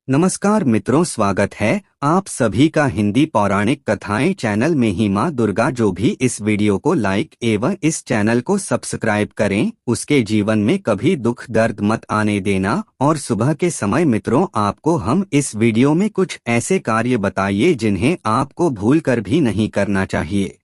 नमस्कार मित्रों, स्वागत है आप सभी का हिंदी पौराणिक कथाएं चैनल में ही। माँ दुर्गा जो भी इस वीडियो को लाइक एवं इस चैनल को सब्सक्राइब करें, उसके जीवन में कभी दुख दर्द मत आने देना। और सुबह के समय मित्रों, आपको हम इस वीडियो में कुछ ऐसे कार्य बताइए जिन्हें आपको भूलकर भी नहीं करना चाहिए।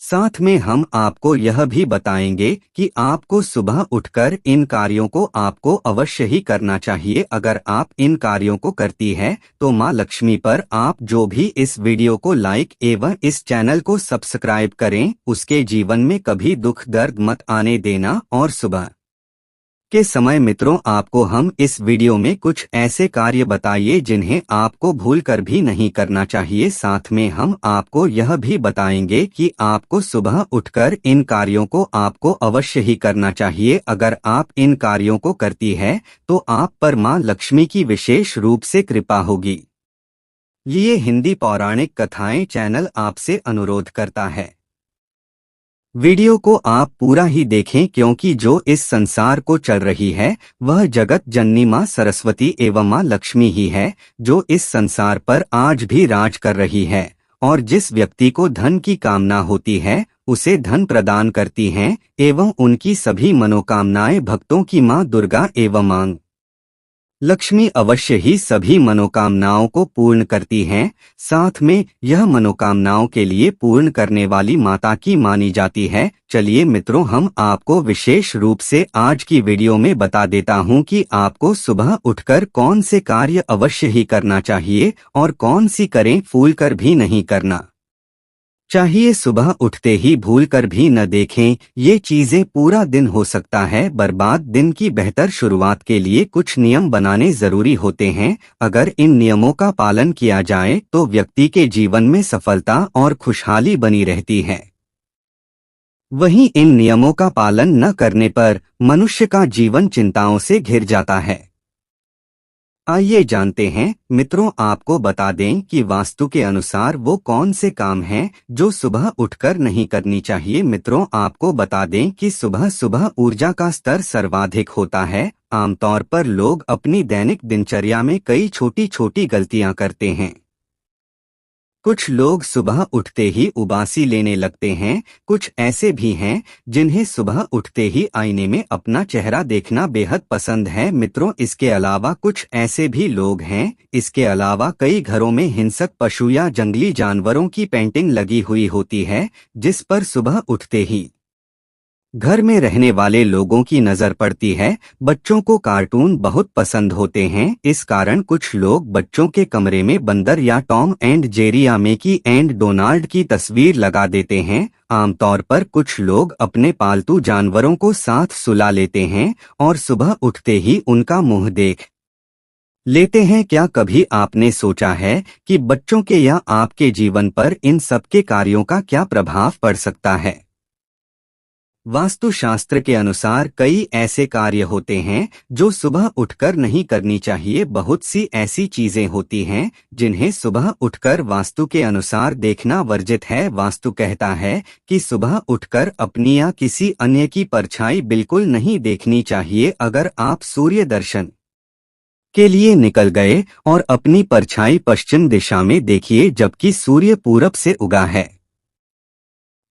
साथ में हम आपको यह भी बताएंगे कि आपको सुबह उठकर इन कार्यों को आपको अवश्य ही करना चाहिए। अगर आप इन कार्यों को करती है तो माँ लक्ष्मी पर आप जो भी इस वीडियो को लाइक एवं इस चैनल को सब्सक्राइब करें, उसके जीवन में कभी दुख दर्द मत आने देना। और सुबह के समय मित्रों, आपको हम इस वीडियो में कुछ ऐसे कार्य बताइए जिन्हें आपको भूलकर भी नहीं करना चाहिए। साथ में हम आपको यह भी बताएंगे कि आपको सुबह उठकर इन कार्यों को आपको अवश्य ही करना चाहिए। अगर आप इन कार्यों को करती है तो आप पर मां लक्ष्मी की विशेष रूप से कृपा होगी। ये हिंदी पौराणिक कथाएं चैनल आपसे अनुरोध करता है, वीडियो को आप पूरा ही देखें, क्योंकि जो इस संसार को चल रही है वह जगत जननी माँ सरस्वती एवं माँ लक्ष्मी ही है, जो इस संसार पर आज भी राज कर रही है। और जिस व्यक्ति को धन की कामना होती है उसे धन प्रदान करती हैं एवं उनकी सभी मनोकामनाएं भक्तों की माँ दुर्गा एवं माँ लक्ष्मी अवश्य ही सभी मनोकामनाओं को पूर्ण करती हैं। साथ में यह मनोकामनाओं के लिए पूर्ण करने वाली माता की मानी जाती है। चलिए मित्रों, हम आपको विशेष रूप से आज की वीडियो में बता देता हूं कि आपको सुबह उठकर कौन से कार्य अवश्य ही करना चाहिए और कौन सी करें फूलकर भी नहीं करना चाहिए। सुबह उठते ही भूलकर भी न देखें, ये चीजें पूरा दिन हो सकता है बर्बाद। दिन की बेहतर शुरुआत के लिए कुछ नियम बनाने जरूरी होते हैं। अगर इन नियमों का पालन किया जाए तो व्यक्ति के जीवन में सफलता और खुशहाली बनी रहती है। वहीं इन नियमों का पालन न करने पर मनुष्य का जीवन चिंताओं से घिर जाता है। आइए जानते हैं मित्रों, आपको बता दें कि वास्तु के अनुसार वो कौन से काम हैं जो सुबह उठकर नहीं करनी चाहिए। मित्रों, आपको बता दें कि सुबह सुबह ऊर्जा का स्तर सर्वाधिक होता है। आमतौर पर लोग अपनी दैनिक दिनचर्या में कई छोटी छोटी गलतियां करते हैं। कुछ लोग सुबह उठते ही उबासी लेने लगते हैं। कुछ ऐसे भी हैं जिन्हें सुबह उठते ही आईने में अपना चेहरा देखना बेहद पसंद है। मित्रों, इसके अलावा कुछ ऐसे भी लोग हैं, इसके अलावा कई घरों में हिंसक पशु या जंगली जानवरों की पेंटिंग लगी हुई होती है, जिस पर सुबह उठते ही घर में रहने वाले लोगों की नजर पड़ती है। बच्चों को कार्टून बहुत पसंद होते हैं, इस कारण कुछ लोग बच्चों के कमरे में बंदर या टॉम एंड जेरी या मिकी एंड डोनाल्ड की तस्वीर लगा देते हैं। आमतौर पर कुछ लोग अपने पालतू जानवरों को साथ सुला लेते हैं और सुबह उठते ही उनका मुंह देख लेते हैं। क्या कभी आपने सोचा है कि बच्चों के या आपके जीवन पर इन सबके कार्यों का क्या प्रभाव पड़ सकता है? वास्तुशास्त्र के अनुसार कई ऐसे कार्य होते हैं जो सुबह उठकर नहीं करनी चाहिए। बहुत सी ऐसी चीजें होती हैं जिन्हें सुबह उठकर वास्तु के अनुसार देखना वर्जित है। वास्तु कहता है कि सुबह उठकर अपनी या किसी अन्य की परछाई बिल्कुल नहीं देखनी चाहिए। अगर आप सूर्य दर्शन के लिए निकल गए और अपनी परछाई पश्चिम दिशा में देखिए जबकि सूर्य पूरब से उगा है,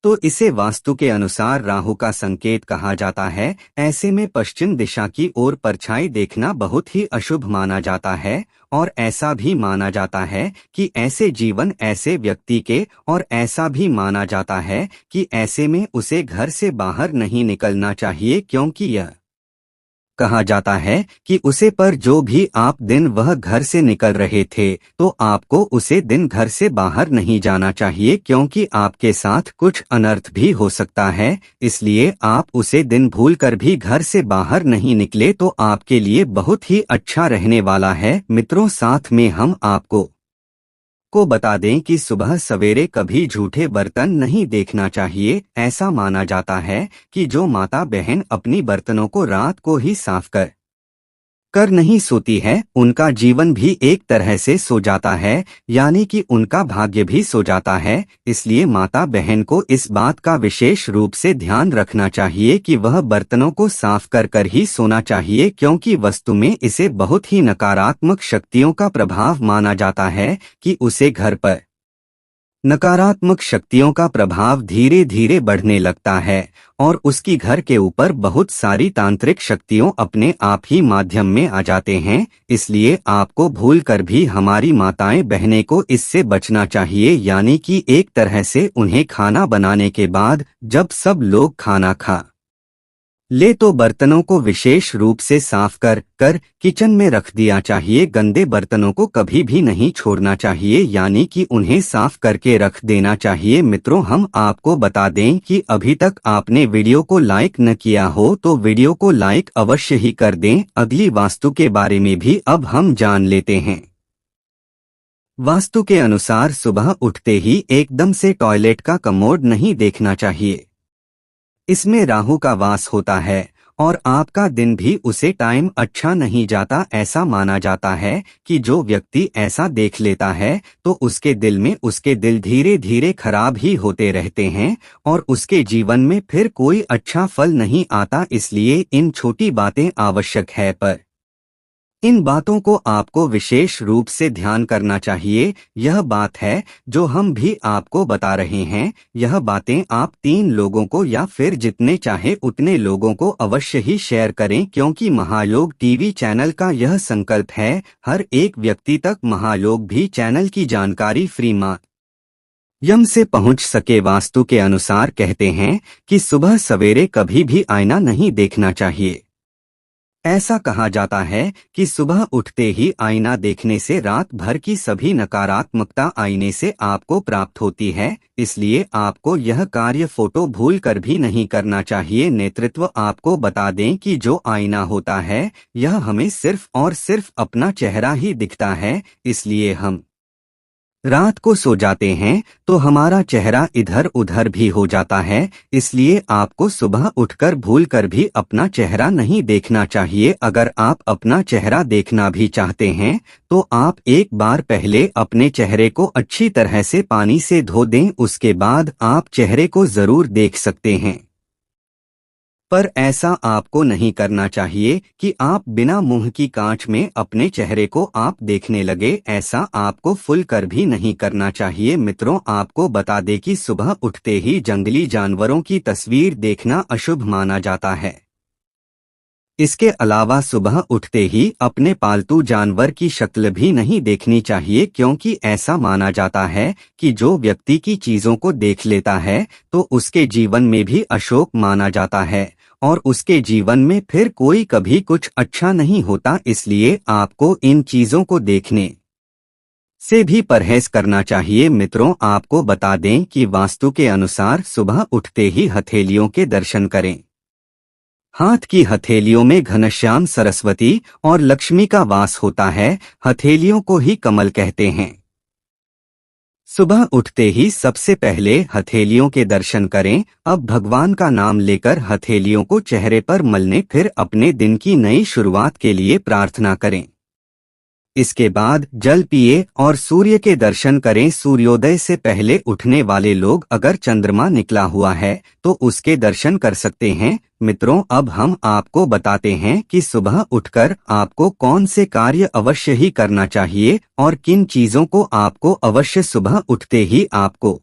तो इसे वास्तु के अनुसार राहु का संकेत कहा जाता है। ऐसे में पश्चिम दिशा की ओर परछाई देखना बहुत ही अशुभ माना जाता है। और ऐसा भी माना जाता है कि ऐसे जीवन ऐसे व्यक्ति के, और ऐसा भी माना जाता है कि ऐसे में उसे घर से बाहर नहीं निकलना चाहिए, क्योंकि यह कहा जाता है कि उसे पर जो भी आप दिन वह घर से निकल रहे थे तो आपको उसे दिन घर से बाहर नहीं जाना चाहिए, क्योंकि आपके साथ कुछ अनर्थ भी हो सकता है। इसलिए आप उसे दिन भूलकर भी घर से बाहर नहीं निकले तो आपके लिए बहुत ही अच्छा रहने वाला है। मित्रों, साथ में हम आपको बता दें कि सुबह सवेरे कभी झूठे बर्तन नहीं देखना चाहिए। ऐसा माना जाता है कि जो माता बहन अपनी बर्तनों को रात को ही साफ कर नहीं सोती है, उनका जीवन भी एक तरह से सो जाता है, यानी कि उनका भाग्य भी सो जाता है। इसलिए माता बहन को इस बात का विशेष रूप से ध्यान रखना चाहिए कि वह बर्तनों को साफ कर ही सोना चाहिए, क्योंकि वस्तु में इसे बहुत ही नकारात्मक शक्तियों का प्रभाव माना जाता है कि उसे घर पर नकारात्मक शक्तियों का प्रभाव धीरे धीरे बढ़ने लगता है और उसकी घर के ऊपर बहुत सारी तांत्रिक शक्तियों अपने आप ही माध्यम में आ जाते हैं। इसलिए आपको भूलकर भी हमारी माताएं बहनें को इससे बचना चाहिए, यानी कि एक तरह से उन्हें खाना बनाने के बाद जब सब लोग खाना खा ले तो बर्तनों को विशेष रूप से साफ कर किचन में रख दिया चाहिए। गंदे बर्तनों को कभी भी नहीं छोड़ना चाहिए, यानी कि उन्हें साफ करके रख देना चाहिए। मित्रों, हम आपको बता दें कि अभी तक आपने वीडियो को लाइक न किया हो तो वीडियो को लाइक अवश्य ही कर दें। अगली वास्तु के बारे में भी अब हम जान लेते हैं। वास्तु के अनुसार सुबह उठते ही एकदम से टॉयलेट का कमोड नहीं देखना चाहिए। इसमें राहु का वास होता है और आपका दिन भी उसे टाइम अच्छा नहीं जाता। ऐसा माना जाता है कि जो व्यक्ति ऐसा देख लेता है तो उसके दिल धीरे धीरे खराब ही होते रहते हैं और उसके जीवन में फिर कोई अच्छा फल नहीं आता। इसलिए इन छोटी बातें आवश्यक है, पर इन बातों को आपको विशेष रूप से ध्यान करना चाहिए। यह बात है जो हम भी आपको बता रहे हैं। यह बातें आप 3 लोगों को या फिर जितने चाहे उतने लोगों को अवश्य ही शेयर करें, क्योंकि महायोग टीवी चैनल का यह संकल्प है हर एक व्यक्ति तक महायोग भी चैनल की जानकारी फ्री माध्यम से पहुंच सके। वास्तु के अनुसार कहते हैं कि सुबह सवेरे कभी भी आईना नहीं देखना चाहिए। ऐसा कहा जाता है कि सुबह उठते ही आईना देखने से रात भर की सभी नकारात्मकता आईने से आपको प्राप्त होती है। इसलिए आपको यह कार्य फोटो भूल कर भी नहीं करना चाहिए। नेतृत्व आपको बता दें कि जो आईना होता है यह हमें सिर्फ और सिर्फ अपना चेहरा ही दिखता है। इसलिए हम रात को सो जाते हैं तो हमारा चेहरा इधर उधर भी हो जाता है। इसलिए आपको सुबह उठकर भूलकर भी अपना चेहरा नहीं देखना चाहिए। अगर आप अपना चेहरा देखना भी चाहते हैं तो आप एक बार पहले अपने चेहरे को अच्छी तरह से पानी से धो दें, उसके बाद आप चेहरे को जरूर देख सकते हैं। पर ऐसा आपको नहीं करना चाहिए कि आप बिना मुंह की कांच में अपने चेहरे को आप देखने लगे। ऐसा आपको फुल कर भी नहीं करना चाहिए। मित्रों, आपको बता दें कि सुबह उठते ही जंगली जानवरों की तस्वीर देखना अशुभ माना जाता है। इसके अलावा सुबह उठते ही अपने पालतू जानवर की शक्ल भी नहीं देखनी चाहिए, क्योंकि ऐसा माना जाता है कि जो व्यक्ति की चीजों को देख लेता है तो उसके जीवन में भी अशोक माना जाता है और उसके जीवन में फिर कोई कभी कुछ अच्छा नहीं होता। इसलिए आपको इन चीजों को देखने से भी परहेज करना चाहिए। मित्रों, आपको बता दें कि वास्तु के अनुसार सुबह उठते ही हथेलियों के दर्शन करें। हाथ की हथेलियों में घनश्याम, सरस्वती और लक्ष्मी का वास होता है। हथेलियों को ही कमल कहते हैं। सुबह उठते ही सबसे पहले हथेलियों के दर्शन करें। अब भगवान का नाम लेकर हथेलियों को चेहरे पर मलने, फिर अपने दिन की नई शुरुआत के लिए प्रार्थना करें। इसके बाद जल पिए और सूर्य के दर्शन करें। सूर्योदय से पहले उठने वाले लोग अगर चंद्रमा निकला हुआ है तो उसके दर्शन कर सकते हैं। मित्रों, अब हम आपको बताते हैं कि सुबह उठकर आपको कौन से कार्य अवश्य ही करना चाहिए और किन चीजों को आपको अवश्य सुबह उठते ही आपको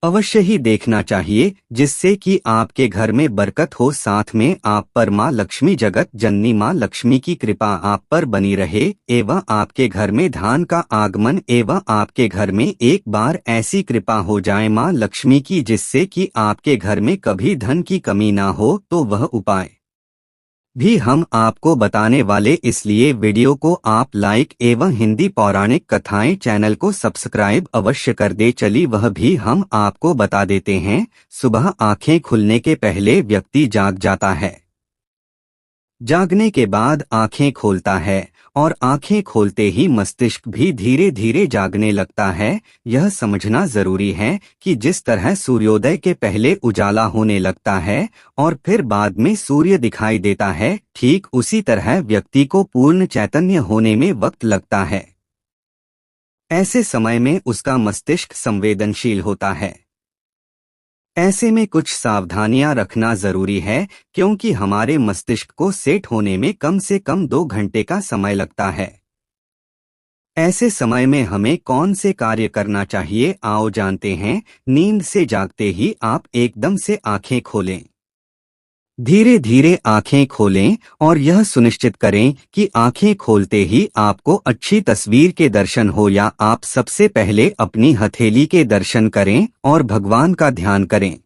अवश्य ही देखना चाहिए, जिससे कि आपके घर में बरकत हो। साथ में आप पर माँ लक्ष्मी, जगत जननी माँ लक्ष्मी की कृपा आप पर बनी रहे एवं आपके घर में धन का आगमन एवं आपके घर में एक बार ऐसी कृपा हो जाए माँ लक्ष्मी की, जिससे कि आपके घर में कभी धन की कमी ना हो। तो वह उपाय भी हम आपको बताने वाले, इसलिए वीडियो को आप लाइक एवं हिंदी पौराणिक कथाएं चैनल को सब्सक्राइब अवश्य कर दे। चली वह भी हम आपको बता देते हैं। सुबह आंखें खुलने के पहले व्यक्ति जाग जाता है। जागने के बाद आंखें खोलता है और आंखें खोलते ही मस्तिष्क भी धीरे धीरे जागने लगता है। यह समझना जरूरी है कि जिस तरह सूर्योदय के पहले उजाला होने लगता है और फिर बाद में सूर्य दिखाई देता है, ठीक उसी तरह व्यक्ति को पूर्ण चैतन्य होने में वक्त लगता है। ऐसे समय में उसका मस्तिष्क संवेदनशील होता है। ऐसे में कुछ सावधानियां रखना जरूरी है, क्योंकि हमारे मस्तिष्क को सेट होने में कम से कम 2 घंटे का समय लगता है। ऐसे समय में हमें कौन से कार्य करना चाहिए, आओ जानते हैं। नींद से जागते ही आप एकदम से आंखें खोलें। धीरे धीरे आंखें खोलें और यह सुनिश्चित करें कि आंखें खोलते ही आपको अच्छी तस्वीर के दर्शन हो, या आप सबसे पहले अपनी हथेली के दर्शन करें और भगवान का ध्यान करें।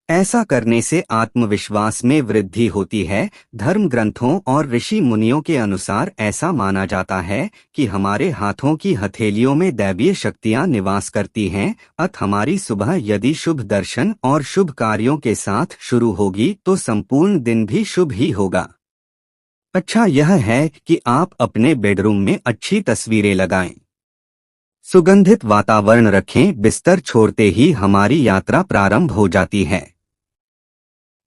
ऐसा करने से आत्मविश्वास में वृद्धि होती है। धर्म ग्रंथों और ऋषि मुनियों के अनुसार ऐसा माना जाता है कि हमारे हाथों की हथेलियों में दैवीय शक्तियां निवास करती हैं। अतः हमारी सुबह यदि शुभ दर्शन और शुभ कार्यों के साथ शुरू होगी तो संपूर्ण दिन भी शुभ ही होगा। अच्छा यह है कि आप अपने बेडरूम में अच्छी तस्वीरें लगाएं, सुगंधित वातावरण रखें। बिस्तर छोड़ते ही हमारी यात्रा प्रारंभ हो जाती है।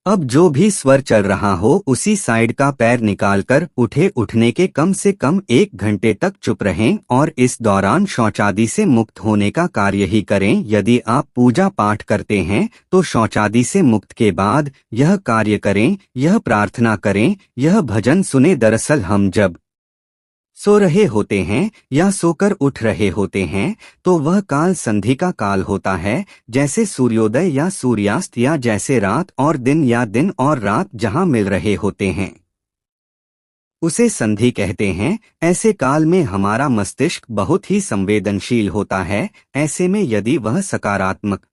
अब जो भी स्वर चल रहा हो उसी साइड का पैर निकालकर उठने के कम से कम 1 घंटे तक चुप रहें और इस दौरान शौचादि से मुक्त होने का कार्य ही करें। यदि आप पूजा पाठ करते हैं तो शौचादि से मुक्त के बाद यह कार्य करें, यह प्रार्थना करें, यह भजन सुने। दरअसल हम जब सो रहे होते हैं या सोकर उठ रहे होते हैं तो वह काल संधि का काल होता है, जैसे सूर्योदय या सूर्यास्त, या जैसे रात और दिन या दिन और रात जहां मिल रहे होते हैं उसे संधि कहते हैं। ऐसे काल में हमारा मस्तिष्क बहुत ही संवेदनशील होता है। ऐसे में यदि वह सकारात्मक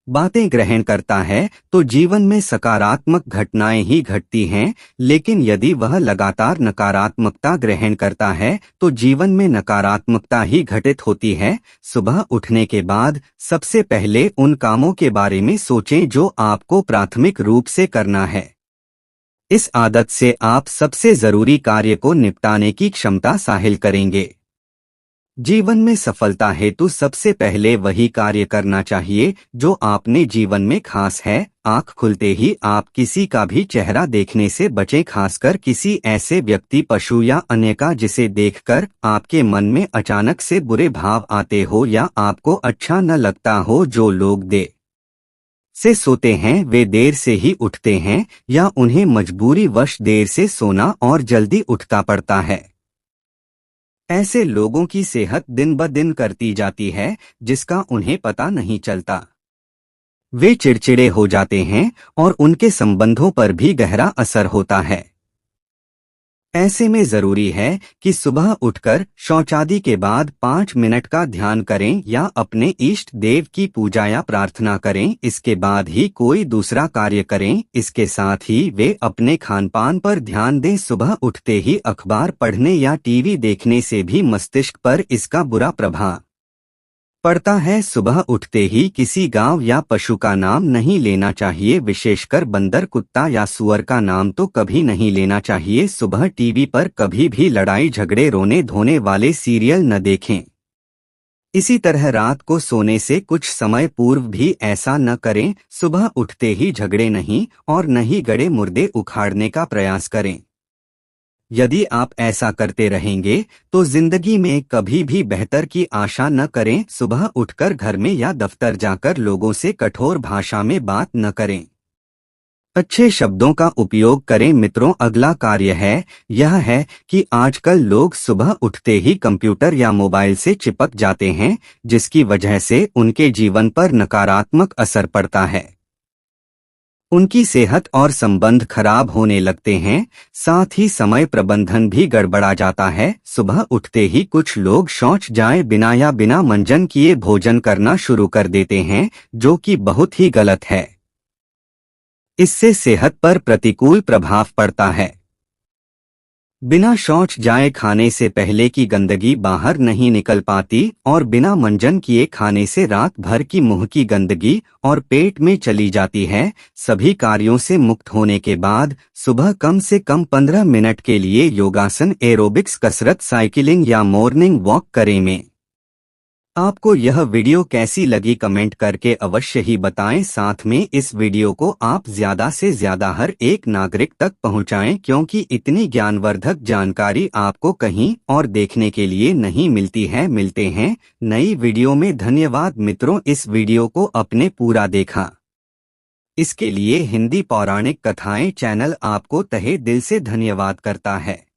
बातें ग्रहण करता है तो जीवन में सकारात्मक घटनाएं ही घटती हैं, लेकिन यदि वह लगातार नकारात्मकता ग्रहण करता है तो जीवन में नकारात्मकता ही घटित होती है। सुबह उठने के बाद सबसे पहले उन कामों के बारे में सोचें जो आपको प्राथमिक रूप से करना है। इस आदत से आप सबसे जरूरी कार्य को निपटाने की क्षमता हासिल करेंगे। जीवन में सफलता हेतु सबसे पहले वही कार्य करना चाहिए जो आपने जीवन में खास है। आंख खुलते ही आप किसी का भी चेहरा देखने से बचें, खासकर किसी ऐसे व्यक्ति, पशु या अन्य का जिसे देखकर आपके मन में अचानक से बुरे भाव आते हो या आपको अच्छा न लगता हो। जो लोग देर से सोते हैं वे देर से ही उठते हैं, या उन्हें मजबूरी वश देर से सोना और जल्दी उठता पड़ता है। ऐसे लोगों की सेहत दिन ब दिन करती जाती है जिसका उन्हें पता नहीं चलता। वे चिड़चिड़े हो जाते हैं और उनके संबंधों पर भी गहरा असर होता है। ऐसे में जरूरी है कि सुबह उठकर शौचादि के बाद 5 मिनट का ध्यान करें या अपने इष्ट देव की पूजा या प्रार्थना करें। इसके बाद ही कोई दूसरा कार्य करें। इसके साथ ही वे अपने खानपान पर ध्यान दें। सुबह उठते ही अखबार पढ़ने या टीवी देखने से भी मस्तिष्क पर इसका बुरा प्रभाव पड़ता है। सुबह उठते ही किसी गांव या पशु का नाम नहीं लेना चाहिए, विशेषकर बंदर, कुत्ता या सुअर का नाम तो कभी नहीं लेना चाहिए। सुबह टीवी पर कभी भी लड़ाई झगड़े, रोने धोने वाले सीरियल न देखें। इसी तरह रात को सोने से कुछ समय पूर्व भी ऐसा न करें। सुबह उठते ही झगड़े नहीं और न ही गड़े मुर्दे उखाड़ने का प्रयास करें। यदि आप ऐसा करते रहेंगे तो जिंदगी में कभी भी बेहतर की आशा न करें। सुबह उठकर घर में या दफ्तर जाकर लोगों से कठोर भाषा में बात न करें, अच्छे शब्दों का उपयोग करें। मित्रों, अगला कार्य यह है कि आजकल लोग सुबह उठते ही कंप्यूटर या मोबाइल से चिपक जाते हैं, जिसकी वजह से उनके जीवन पर नकारात्मक असर पड़ता है। उनकी सेहत और संबंध खराब होने लगते हैं, साथ ही समय प्रबंधन भी गड़बड़ा जाता है। सुबह उठते ही कुछ लोग शौच जाए बिना या बिना मंजन किए भोजन करना शुरू कर देते हैं, जो कि बहुत ही गलत है। इससे सेहत पर प्रतिकूल प्रभाव पड़ता है। बिना शौच जाए खाने से पहले की गंदगी बाहर नहीं निकल पाती और बिना मंजन किए खाने से रात भर की मुंह की गंदगी और पेट में चली जाती है। सभी कार्यों से मुक्त होने के बाद सुबह कम से कम 15 मिनट के लिए योगासन, एरोबिक्स, कसरत, साइकिलिंग या मॉर्निंग वॉक करें। में आपको यह वीडियो कैसी लगी कमेंट करके अवश्य ही बताएं। साथ में इस वीडियो को आप ज्यादा से ज्यादा हर एक नागरिक तक पहुंचाएं, क्योंकि इतनी ज्ञानवर्धक जानकारी आपको कहीं और देखने के लिए नहीं मिलती है। मिलते हैं नई वीडियो में। धन्यवाद मित्रों, इस वीडियो को अपने पूरा देखा इसके लिए हिंदी पौराणिक कथाएं चैनल आपको तहे दिल से धन्यवाद करता है।